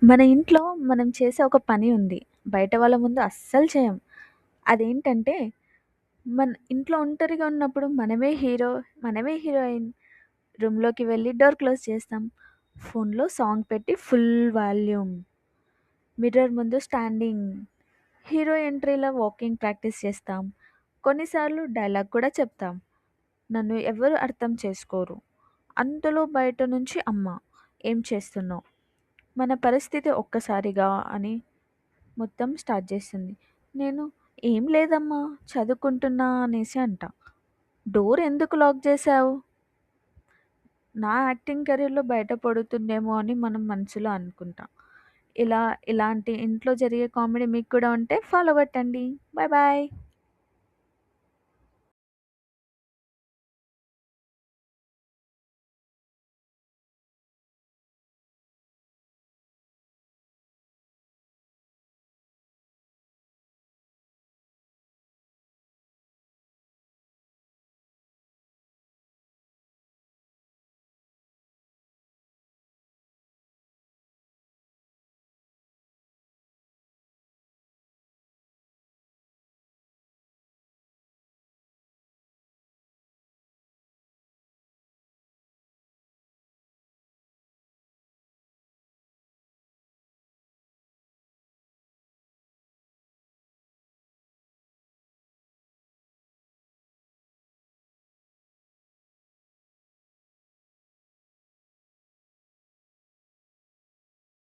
మన ఇంట్లో మనం చేసే ఒక పని ఉంది. బయట వాళ్ళ ముందు అస్సలు చేయం. అదేంటంటే, మన ఇంట్లో ఒంటరిగా ఉన్నప్పుడు మనమే హీరో, మనమే హీరోయిన్. రూమ్‌లోకి వెళ్ళి డోర్ క్లోజ్ చేస్తాం. ఫోన్‌లో సాంగ్ పెట్టి ఫుల్ వాల్యూమ్. మిర్రర్ ముందు స్టాండింగ్. హీరో ఎంట్రీలో వాకింగ్ ప్రాక్టీస్ చేస్తాం. కొన్నిసార్లు డైలాగ్ కూడా చెప్తాం. నన్ను ఎవరు అర్థం చేసుకోరు. అంతలో బయట నుంచి అమ్మ, "ఏం చేస్తున్నావు?" మన పరిస్థితి ఒక్కసారిగా అని మొత్తం స్టార్ట్ చేస్తుంది. నేను "ఏం లేదమ్మా, చదువుకుంటున్నా" అనేసి అంటా. "డోర్ ఎందుకు లాక్ చేశావు?" నా యాక్టింగ్ కెరీర్‌లో బయట పడుతుందేమో అని మనం మనసులో అనుకుంటాం. ఇలాంటి ఇంట్లో జరిగే కామెడీ మీకు కూడా ఉంటే ఫాలో కొట్టండి. Bye bye.